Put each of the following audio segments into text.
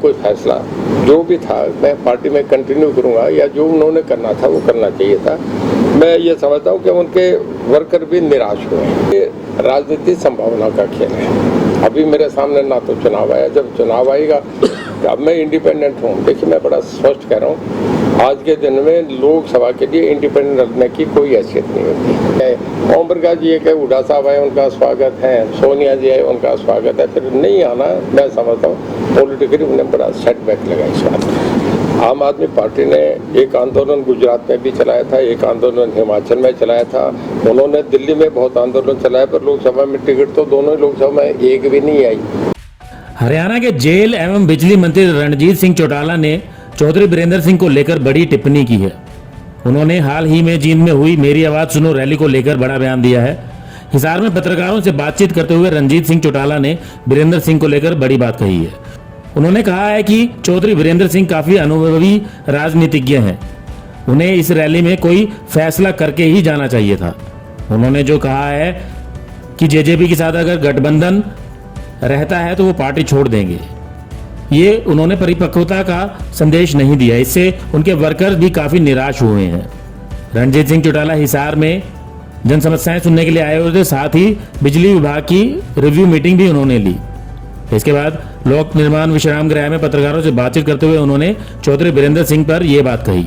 कोई फैसला जो भी था मैं पार्टी में कंटिन्यू करूंगा, या जो उन्होंने करना था वो करना चाहिए था। मैं ये समझता हूँ कि उनके वर्कर भी निराश हुए हैं। ये राजनीति संभावना का खेल है। अभी मेरे सामने ना तो चुनाव आया, जब चुनाव आएगा अब मैं इंडिपेंडेंट हूँ। देखिए मैं बड़ा स्पष्ट कह रहा हूँ, आज के दिन में लोकसभा के लिए इंडिपेंडेंट रखने की कोई हैसियत नहीं होती। ओम प्रकाश जी के हुड्डा साहब आए, उनका स्वागत है, सोनिया जी आए, उनका स्वागत है, फिर नहीं आना मैं समझता हूँ पॉलिटिकली उन्हें बड़ा सेटबैक लगा इस बात। आम आदमी पार्टी ने एक आंदोलन गुजरात में भी चलाया था, एक आंदोलन हिमाचल में चलाया था, उन्होंने दिल्ली में बहुत आंदोलन चलाया, पर लोकसभा में टिकट तो दोनों ही लोकसभा में एक भी नहीं आई। हरियाणा के जेल एवं बिजली मंत्री रणजीत सिंह चौटाला ने चौधरी बीरेंद्र सिंह को लेकर बड़ी टिप्पणी की है। उन्होंने हाल ही में जींद में हुई मेरी आवाज सुनो रैली को लेकर बड़ा बयान दिया है। हिसार में पत्रकारों से बातचीत करते हुए रणजीत सिंह चौटाला ने बीरेंद्र सिंह को लेकर बड़ी बात कही है। उन्होंने कहा है कि चौधरी बीरेंद्र सिंह काफी अनुभवी राजनीतिज्ञ हैं, उन्हें इस रैली में कोई फैसला करके ही जाना चाहिए था। उन्होंने जो कहा है कि जेजेपी के साथ अगर गठबंधन रहता है तो वो पार्टी छोड़ देंगे, ये उन्होंने परिपक्वता का संदेश नहीं दिया। इससे उनके वर्कर्स भी काफी निराश हुए हैं। रणजीत सिंह चौटाला हिसार में जन समस्याएं सुनने के लिए आए हुए थे, साथ ही बिजली विभाग की रिव्यू मीटिंग भी उन्होंने ली। इसके बाद लोक निर्माण विश्राम गृह में पत्रकारों से बातचीत करते हुए उन्होंने चौधरी बीरेंद्र सिंह पर यह बात कही।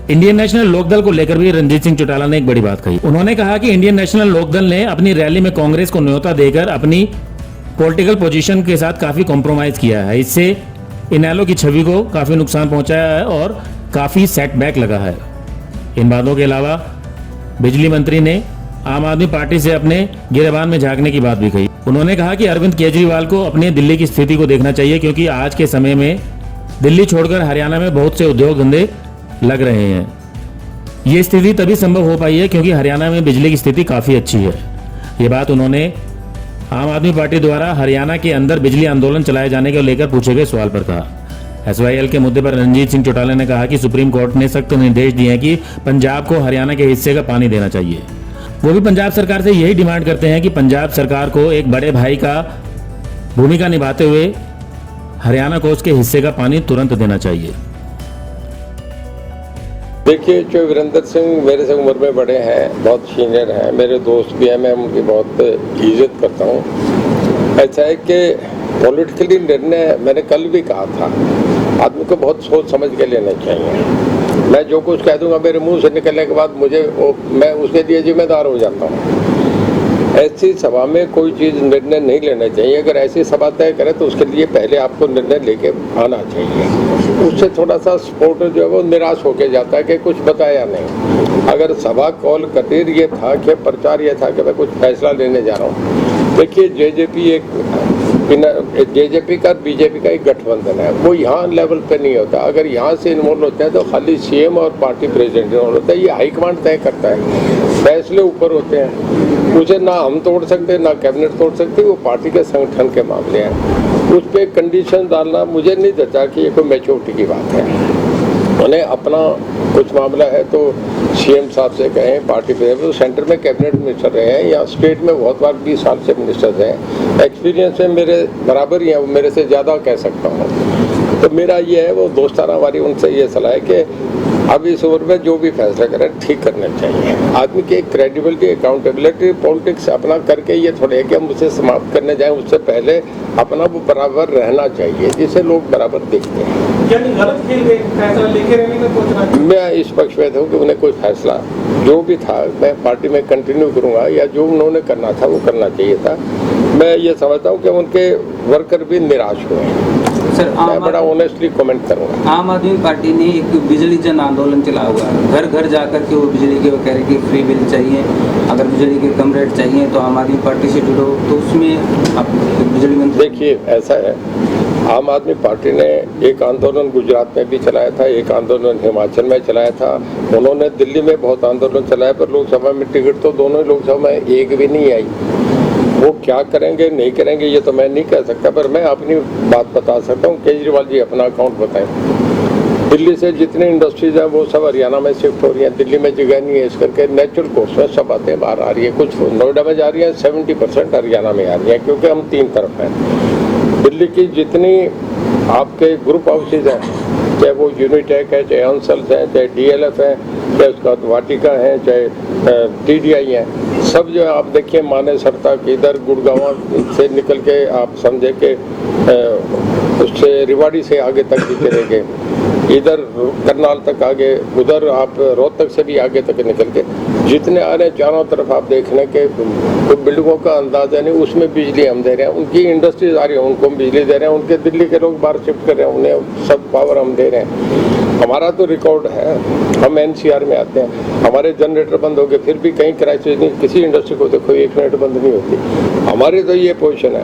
इंडियन नेशनल लोकदल को लेकर भी रणजीत सिंह चौटाला ने एक बड़ी बात कही। उन्होंने कहा कि इंडियन नेशनल लोकदल ने अपनी रैली में कांग्रेस को न्योता देकर अपनी पॉलिटिकल पोजीशन के साथ काफी कॉम्प्रोमाइज किया है। इससे इनेलो की छवि को काफी नुकसान पहुंचाया है और काफी सेटबैक लगा है। इन बातों के अलावा बिजली मंत्री ने आम आदमी पार्टी से अपने गिरेबान में झांकने की बात भी कही। उन्होंने कहा कि अरविंद केजरीवाल को अपने दिल्ली की स्थिति को देखना चाहिए, क्योंकि आज के समय में दिल्ली छोड़कर हरियाणा में बहुत से उद्योग धंधे लग रहे हैं। ये स्थिति तभी संभव हो पाई है क्योंकि हरियाणा में बिजली की स्थिति काफी अच्छी है। ये बात उन्होंने आम आदमी पार्टी द्वारा हरियाणा के अंदर बिजली आंदोलन चलाए जाने को लेकर पूछे गए सवाल पर कहा। SYL के मुद्दे पर रणजीत सिंह चौटाला ने कहा कि सुप्रीम कोर्ट ने सख्त निर्देश दिए हैं कि पंजाब को हरियाणा के हिस्से का पानी देना चाहिए। वो भी पंजाब सरकार से यही डिमांड करते हैं कि पंजाब सरकार को एक बड़े भाई का भूमिका निभाते हुए हरियाणा को उसके हिस्से का पानी तुरंत देना चाहिए। देखिए जो वीरेंद्र सिंह मेरे से उम्र में बड़े हैं, बहुत सीनियर हैं, मेरे दोस्त भी हैं, मैं उनकी बहुत इज्जत करता हूँ। ऐसा है कि पॉलिटिकली निर्णय मैंने कल भी कहा था, आदमी को बहुत सोच समझ के लेना चाहिए। मैं जो कुछ कह दूंगा मेरे मुंह से निकलने के बाद मैं उसके लिए जिम्मेदार हो जाता हूँ। ऐसी सभा में कोई चीज़ निर्णय नहीं लेना चाहिए। अगर ऐसी सभा तय करे तो उसके लिए पहले आपको निर्णय लेके आना चाहिए। उससे थोड़ा सा सपोर्टर जो है वो निराश होके जाता है कि कुछ बताया नहीं। अगर सभा कॉल करती ये था कि प्रचार ये था कि मैं कुछ फैसला लेने जा रहा हूँ। देखिए जेजेपी का बीजेपी का एक गठबंधन है, वो यहाँ लेवल पे नहीं होता। अगर यहाँ से इन्वॉल्व होते हैं तो खाली CM और पार्टी प्रेसिडेंट इन्वॉल्व होता है। ये हाईकमांड तय करता है, फैसले ऊपर होते हैं, उसे ना हम तोड़ सकते ना कैबिनेट तोड़ सकती, वो पार्टी के संगठन के मामले हैं। उस पर कंडीशन डालना मुझे नहीं लगता कि ये कोई मैच्योरिटी की बात है। उन्हें अपना कुछ मामला है तो CM साहब से कहें, पार्टी पे तो सेंटर में कैबिनेट मिनिस्टर रहे हैं या स्टेट में बहुत बार 20 साल से मिनिस्टर हैं, एक्सपीरियंस में मेरे बराबर ही है, वो मेरे से ज़्यादा कह सकता हूँ। तो मेरा ये है वो दोस्ताना हमारी उनसे ये सलाह है कि अब इस उम्र में जो भी फैसला करें ठीक करना चाहिए। आदमी की क्रेडिबिलिटी, अकाउंटेबिलिटी, पॉलिटिक्स अपना करके ये थोड़े है कि हम उसे समाप्त करने जाएं, उससे पहले अपना वो बराबर रहना चाहिए जिसे लोग बराबर देखते हैं। गलत खेल गए, फैसला लेके रहने का सोचना। मैं इस पक्ष में हूँ कि उन्हें कोई फैसला जो भी था मैं पार्टी में कंटिन्यू करूँगा, या जो उन्होंने करना था वो करना चाहिए था। मैं ये समझता हूँ कि उनके वर्कर भी निराश हुए हैं। सर, मैं बड़ा ऑनेस्टली कमेंट करूँगा। आम आदमी पार्टी ने एक बिजली जन आंदोलन चला हुआ है, घर घर जाकर के वो बिजली के वो कह रहे कि फ्री बिल चाहिए, अगर बिजली के कम रेट चाहिए तो आम आदमी पार्टी से जुड़ो। तो उसमें आप बिजली मंत्री देखिए ऐसा है, आम आदमी पार्टी ने एक आंदोलन गुजरात में भी चलाया था, एक आंदोलन हिमाचल में चलाया था, उन्होंने दिल्ली में बहुत आंदोलन चलाया, पर लोकसभा में टिकट तो दोनों ही लोकसभा में एक भी नहीं आई। वो क्या करेंगे नहीं करेंगे ये तो मैं नहीं कह सकता, पर मैं अपनी बात बता सकता हूँ। केजरीवाल जी अपना अकाउंट बताएं। दिल्ली से जितनी इंडस्ट्रीज हैं वो सब हरियाणा में शिफ्ट हो रही हैं, दिल्ली में जगह नहीं है, इस करके नेचुरल कोर्स में सब बातें बाहर आ रही है। कुछ नोएडा में जा रही है, 70% हरियाणा में आ रही है, क्योंकि हम 3 तरफ हैं। दिल्ली की जितनी आपके ग्रुप हाउसेज हैं, चाहे वो यूनिटेक है, चाहे अंसल्स हैं, चाहे DLF है, चाहे उसका बाद वाटिका है, चाहे TDI है, सब जो है आप देखिए मानेसर तक, इधर गुड़गांव से निकल के आप समझे कि उससे रिवाड़ी से आगे तक भी चलेंगे, इधर करनाल तक आगे, उधर आप रोहतक से भी आगे तक निकल के जितने आ रहे हैं चारों तरफ आप देखने के तो बिल्डिंगों का अंदाजा नहीं, उसमें बिजली हम दे रहे हैं, उनकी इंडस्ट्रीज आ रही है उनको हम बिजली दे रहे हैं, उनके दिल्ली के लोग बाहर शिफ्ट कर रहे हैं उन्हें सब पावर हम दे रहे हैं। हमारा तो रिकॉर्ड है, हम NCR में आते हैं, हमारे जनरेटर बंद हो गए फिर भी कहीं क्राइसिस नहीं, किसी इंडस्ट्री को देखो 1 मिनट बंद नहीं होती। हमारी तो ये पोजीशन है,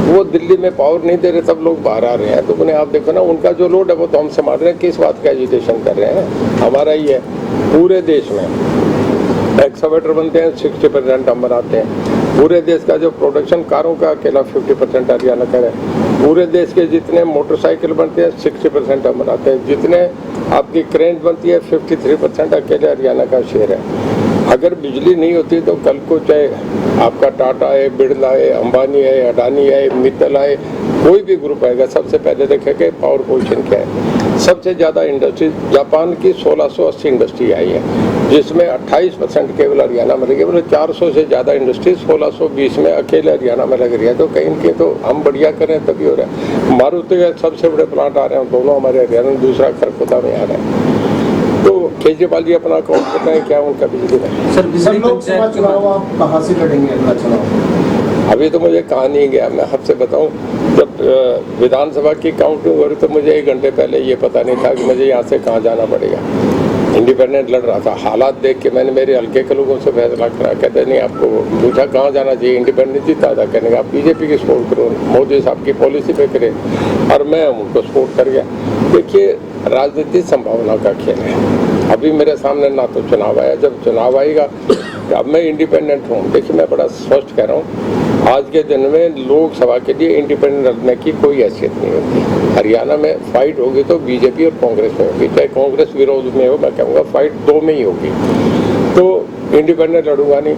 वो दिल्ली में पावर नहीं दे रहे तब लोग बाहर आ रहे हैं, तो उन्हें आप देखो ना उनका जो लोड है वो तो हम संभाल रहे हैं, किस बात का एजुकेशन कर रहे हैं। हमारा ही है पूरे देश में एक्सकवेटर बनते हैं 60% हम बनाते हैं, पूरे देश का जो प्रोडक्शन कारों का अकेला 50% हरियाणा का है, पूरे देश के जितने मोटरसाइकिल बनते हैं 60% हम बनाते हैं, जितने आपकी क्रेन बनती है 53% अकेले हरियाणा का शेयर है। अगर बिजली नहीं होती तो कल को चाहे आपका टाटा है, बिरला है, अंबानी है, अडानी है, मित्तल है, कोई भी ग्रुप आएगा सबसे पहले देखेंगे पावर पोजीशन क्या है। सबसे ज़्यादा इंडस्ट्री जापान की 1680 इंडस्ट्री आई है, जिसमें 28% केवल हरियाणा में लगी, मतलब 400 से ज़्यादा इंडस्ट्री 1620 में अकेले हरियाणा में लग रही है। तो कहीं के तो हम बढ़िया करें तभी हो रहा है। मारुति के सबसे बड़े प्लांट आ रहे हैं दोनों हमारे हरियाणा में, दूसरा खरखुदा में आ रहा है। तो केजरीवाल जी अपना अकाउंट बताएं क्या उनका बिजली में। सर बिजली पंचायत चुनाव आप कहाँ से लड़ेंगे अगला चुनाव? अभी तो मुझे कहा नहीं गया, मैं आपसे बताऊं जब विधानसभा की काउंटिंग हो रही तो मुझे 1 घंटे पहले ये पता नहीं था कि मुझे यहाँ से कहाँ जाना पड़ेगा। इंडिपेंडेंट लड़ रहा था, हालात देख के मैंने मेरे हल्के के लोगों से फैसला करा। कहते नहीं, आपको पूछा कहाँ जाना चाहिए, इंडिपेंडेंट जीता था, कहने का आप BJP की सपोर्ट करो, मोदी साहब की पॉलिसी पे करें, और मैं उनको सपोर्ट कर गया। देखिए राजनीति संभावना का खेल है, अभी मेरे सामने ना तो चुनाव आया, जब चुनाव आएगा अब मैं इंडिपेंडेंट हूँ। देखिए मैं बड़ा स्पष्ट कह रहा हूँ, आज के दिन में लोकसभा के लिए इंडिपेंडेंट लड़ने की कोई हैसियत नहीं होती। हरियाणा में फाइट होगी तो BJP और कांग्रेस में होगी, चाहे कांग्रेस विरोध में हो, मैं कहूँगा फाइट 2 में ही होगी। तो इंडिपेंडेंट लड़ूंगा नहीं।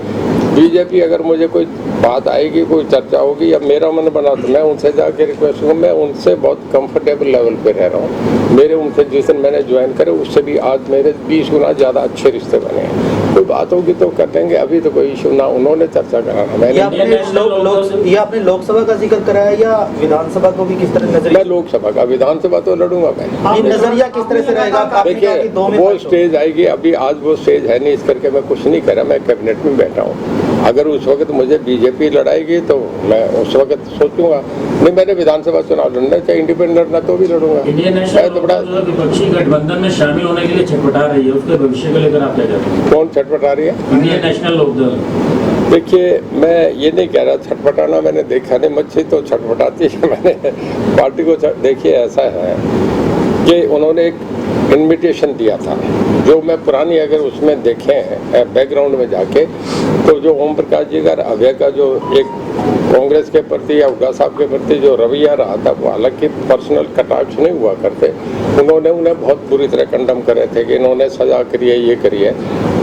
BJP अगर मुझे कोई बात आएगी, कोई चर्चा होगी या मेरा मन बना तो मैं उनसे जाके रिक्वेस्ट करूँ। मैं उनसे बहुत कंफर्टेबल लेवल पे रह रहा हूँ। मेरे उनसे जिस दिन मैंने ज्वाइन करे उससे भी आज मेरे 20 गुना ज़्यादा अच्छे रिश्ते बने हैं। कोई बात होगी तो कर देंगे, अभी तो कोई इशू ना उन्होंने चर्चा करा ना मैंने। ये आपने लोकसभा का जिक्र करा है या विधानसभा को भी किस तरह नजरिया? मैं लोकसभा का, विधानसभा तो लड़ूंगा मैं। ये नजरिया किस तरह से रहेगा? आपने कहा कि 2 में वो फाइट हो। स्टेज आएगी, अभी आज वो स्टेज है नहीं, इस करके मैं कुछ नहीं कर रहा, मैं कैबिनेट में बैठा हूँ। अगर उस वक्त मुझे BJP लड़ाएगी तो मैं उस वक्त सोचूंगा, नहीं मैंने विधानसभा चुनाव लड़ना, चाहे इंडिपेंडेंट लड़ना तो भी लड़ूंगा। इंडियन नेशनल विपक्षी गठबंधन में शामिल होने के लिए छटपटा रही है, उसके भविष्य को लेकर आप क्या कहते हैं? कौन छटपटा रही है? Indian National Lokdal. देखिए मैं ये नहीं कह रहा छटपटाना, मैंने देखा नहीं, मच्छी तो छटपटाती है। मैंने पार्टी को देखिए ऐसा है कि उन्होंने एक इनविटेशन दिया था, जो मैं पुरानी अगर उसमें देखें बैकग्राउंड में जाके, तो जो ओम प्रकाश जी का अभय का जो एक कांग्रेस के प्रति या हुड्डा साहब के प्रति जो रवैया रहा था, वो हालांकि पर्सनल कटाक्ष नहीं हुआ करते, उन्होंने उन्हें बहुत बुरी तरह कंडम कर रहे थे कि इन्होंने सजा करी है, ये करी है।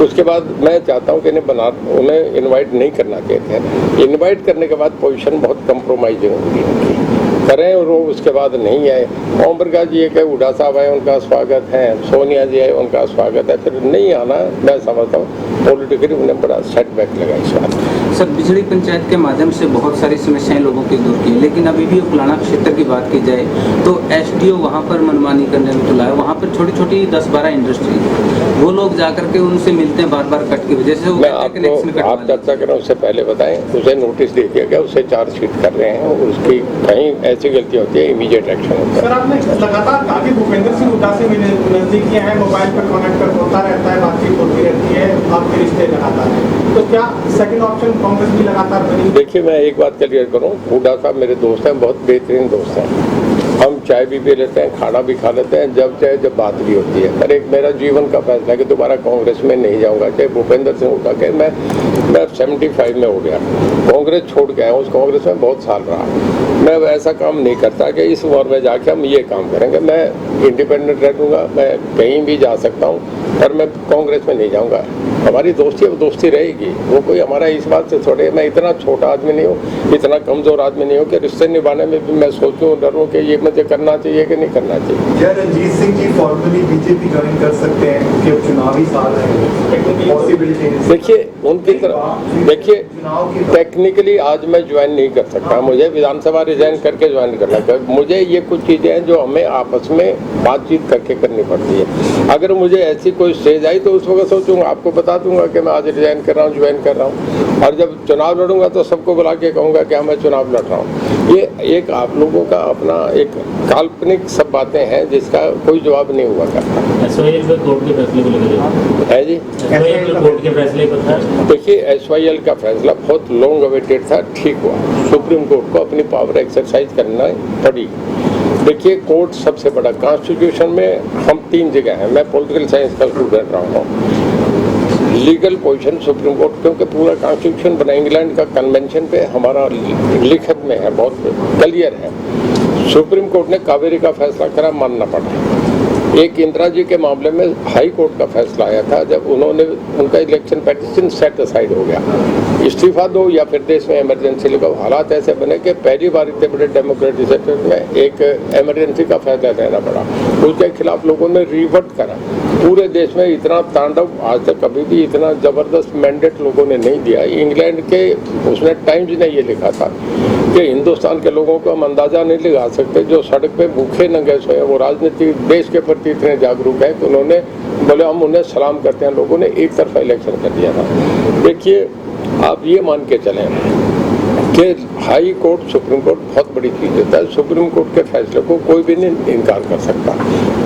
उसके बाद मैं चाहता हूँ कि उन्हें इन्वाइट नहीं करना चाहिए थे। इन्वाइट करने के बाद पोजीशन बहुत कंप्रोमाइजिंग होगी उनकी, करें और वो उसके बाद नहीं आए। ओम प्रकाश जी एक है, हुड्डा साहब आए, उनका स्वागत है, सोनिया जी आए, उनका स्वागत है, फिर नहीं आना मैं समझता हूँ पॉलिटिकली उन्हें बड़ा सेटबैक लगा इस बात। सर बिजली पंचायत के माध्यम से बहुत सारी समस्याएं लोगों की दूर की, लेकिन अभी भी फलाना क्षेत्र की बात की जाए तो SDO वहाँ पर मनमानी करने में तुला है। वहाँ पर छोटी छोटी 10-12 इंडस्ट्री, वो लोग जाकर के उनसे मिलते हैं बार-बार कट की वजह से। मैं आपको आप चर्चा करें उससे पहले बताएं, उसे नोटिस दे दिया गया, उससे चार्जशीट कर रहे हैं, उसकी कहीं ऐसी गलती होती है इमीडिएट एक्शन होता है। सर आपने लगातार कहा कि भूपेंद्र सिंह हुड्डा से नजदीकियां हैं, मोबाइल पर कॉन्टेक्ट कर होता रहता है, बातचीत होती रहती है, आपके रिश्ते लगातार हैं, तो क्या सेकंड ऑप्शन कांग्रेस भी लगातार बनी? देखिए मैं एक बात क्लियर करूं, हुड्डा साहब मेरे दोस्त हैं, बहुत बेहतरीन दोस्त हैं, हम चाय भी पी लेते हैं, खाना भी खा लेते हैं, जब चाहे जब बात भी होती है। पर एक मेरा जीवन का फैसला है कि दोबारा कांग्रेस में नहीं जाऊंगा, चाहे भूपेंद्र सिंह हुड्डा के मैं 75 में हो गया, कांग्रेस छोड़ के आया, उस कांग्रेस में बहुत साल रहा। मैं ऐसा काम नहीं करता कि इस उम्र में जाके हम ये काम करेंगे। मैं इंडिपेंडेंट रहूँगा, मैं कहीं भी जा सकता हूँ, पर मैं कांग्रेस में नहीं जाऊँगा। हमारी दोस्ती अब दोस्ती रहेगी। वो कोई हमारा इस बात से थोड़े, मैं इतना छोटा आदमी नहीं हूँ, इतना कमज़ोर आदमी नहीं हूँ कि रिश्ते निभाने में भी मैं सोचूं डरूं कि ये मुझे करना चाहिए कि नहीं करना चाहिए। क्या Ranjit Singh ji formally BJP join कर सकते हैं कि चुनावी साल है, पॉसिबिलिटी? देखिए उनकी तरफ देखिए, टेक्निकली आज मैं ज्वाइन नहीं कर सकता, मुझे विधानसभा रिजाइन करके ज्वाइन करना चाहिए। मुझे ये कुछ चीज़ें हैं जो हमें आपस में बातचीत करके करनी पड़ती है। अगर मुझे ऐसी कोई स्टेज आई तो उस वक्त सोचूंगा, आपको बता दूंगा कि मैं आज रिजाइन कर रहा हूँ, ज्वाइन कर रहा हूँ। और जब चुनाव लड़ूंगा तो सबको बुला के कहूँगा कि मैं चुनाव लड़ रहा हूँ। ये एक आप लोगों का अपना एक काल्पनिक सब बातें हैं जिसका कोई जवाब नहीं हुआ करता कोर्ट के फैसले को लेकर है जी। कोर्ट के फैसले पर देखिए SYL का फैसला बहुत लॉन्ग अवेटेड था, ठीक हुआ। सुप्रीम कोर्ट को अपनी पावर एक्सरसाइज करना पड़ी। देखिए कोर्ट सबसे बड़ा, कॉन्स्टिट्यूशन में हम 3 जगह हैं, मैं पॉलिटिकल साइंस का स्टूडेंट रहा हूँ। लीगल पोजीशन सुप्रीम कोर्ट, क्योंकि पूरा कॉन्स्टिट्यूशन बना इंग्लैंड का कन्वेंशन पे हमारा लिखत में है, बहुत क्लियर है। सुप्रीम कोर्ट ने कावेरी का फैसला करा, मानना पड़ा। एक इंदिरा जी के मामले में हाई कोर्ट का फैसला आया था, जब उन्होंने उनका इलेक्शन पेटिशन सेट असाइड हो गया, इस्तीफा दो या फिर देश में इमरजेंसी लगाओ। हालात ऐसे बने कि पहली बार इतने बड़े डेमोक्रेटिक सेक्टर में एक इमरजेंसी का फैसला लेना पड़ा। उसके खिलाफ लोगों ने रिवर्ट करा। पूरे देश में इतना तांडव आज तक कभी भी इतना ज़बरदस्त मैंडेट लोगों ने नहीं दिया। इंग्लैंड के उसने टाइम्स ने ये लिखा था कि हिंदुस्तान के लोगों को हम अंदाज़ा नहीं लगा सकते, जो सड़क पे भूखे नंगे सोए, वो राजनीति देश के प्रति इतने जागरूक हैं कि उन्होंने बोले हम उन्हें सलाम करते हैं। लोगों ने एक तरफा इलेक्शन कर दिया था। देखिए आप ये मान के चलें कि हाई कोर्ट सुप्रीम कोर्ट बहुत बड़ी चीज़ देता है। सुप्रीम कोर्ट के फैसले को कोई भी नहीं इनकार कर सकता।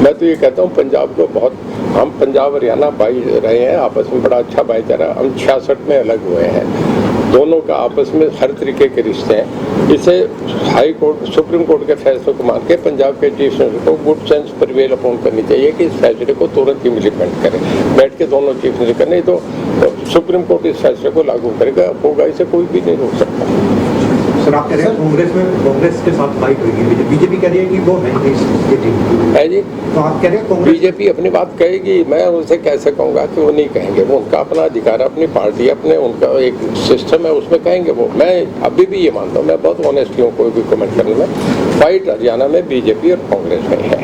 मैं तो ये कहता हूँ पंजाब को बहुत, हम पंजाब हरियाणा भाई रहे हैं, आपस में बड़ा अच्छा भाईचारा। हम 66 में अलग हुए हैं, दोनों का आपस में हर तरीके के रिश्ते हैं। इसे हाई कोर्ट सुप्रीम कोर्ट के फैसले को मान के पंजाब के चीफ मिनिस्टर को गुड सेंस प्रिवेल अपॉन करनी चाहिए कि इस फैसले को तुरंत इम्प्लीमेंट करें, बैठ के दोनों चीफ मिनिस्टर। नहीं तो सुप्रीम कोर्ट इस फैसले को लागू करेगा, होगा, इसे कोई भी नहीं रोक सकता। सर आप कह रहे हैं कांग्रेस के साथ फाइट होगी, बीजेपी कह रही है कि वो है जी। तो आप कह रहे हैं कांग्रेस बीजेपी अपनी बात कहेगी, मैं उनसे कैसे कहूँगा कि वो नहीं कहेंगे। वो उनका अपना अधिकार है, अपनी पार्टी अपने उनका एक सिस्टम है, उसमें कहेंगे वो। मैं अभी भी ये मानता हूँ, मैं बहुत ऑनेस्टली हूँ कोई भी कमेंट करने में। फाइट हरियाणा में बीजेपी और कांग्रेस में है।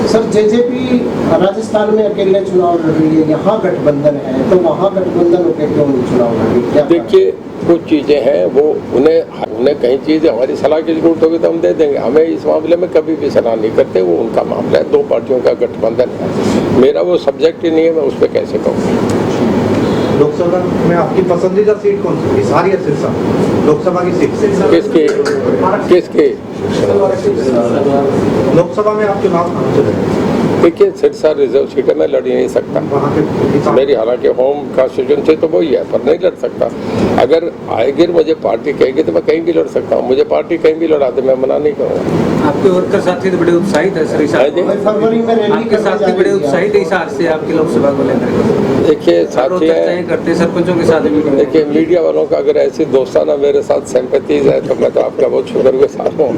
सर जेजेपी राजस्थान में अकेले चुनाव लड़ रही है, यहाँ गठबंधन है, तो वहाँ गठबंधन होकर क्यों नहीं चुनाव लड़ रही? क्या देखिए कुछ चीज़ें हैं वो उन्हें कई चीज़ें हमारी सलाह की जरूरत होगी तो हम दे देंगे। हमें इस मामले में कभी भी सलाह नहीं करते, वो उनका मामला है। 2 पार्टियों का गठबंधन है, मेरा वो सब्जेक्ट ही नहीं है, मैं उस पर कैसे कहूँ। लोकसभा में आपकी पसंदीदा सीट कौन सी? सारी है सिरसा लोकसभा की सीट? किसके लोकसभा में आप चुनाव कहाँ से लड़ेंगे? देखिए सिरसा रिजर्व सीट है, मैं लड़ ही नहीं सकता। वहाँ पे मेरी हालांकि होम कॉन्स्टिट्यूंसी तो वही है, पर नहीं लड़ सकता। अगर आएगी मुझे पार्टी कहेगी तो मैं कहीं भी लड़ सकता हूँ। मुझे पार्टी कहीं भी लड़ा दे, मैं मना नहीं करूँगा। आपके वर्कर साथी तो बड़े उत्साहित है सर, फरवरी में रैली आपके साथी बड़े उत्साहित है हिसाब से आपकी लोकसभा को लेकर। देखिए साथी है, करते हैं सरपंचों के साथ भी। देखिए मीडिया वालों का अगर ऐसी दोस्ताना मेरे साथ सिंपैथीज है तो मैं तो आपका बहुत शुक्रगुजार हूँ।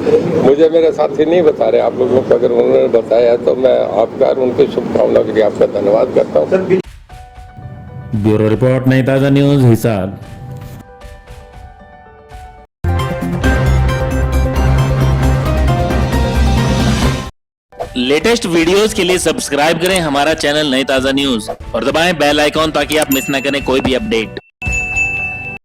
मुझे मेरे साथी नहीं बता रहे, आप लोगों को अगर उन्होंने बताया तो मैं आपका और उनकी शुभकामनाओं के लिए आपका धन्यवाद करता हूँ। ब्यूरो रिपोर्ट नई ताज़ा न्यूज़ हिसार। लेटेस्ट वीडियोस के लिए सब्सक्राइब करें हमारा चैनल नई ताज़ा न्यूज़ और दबाएं बेल आइकॉन ताकि आप मिस ना करें कोई भी अपडेट।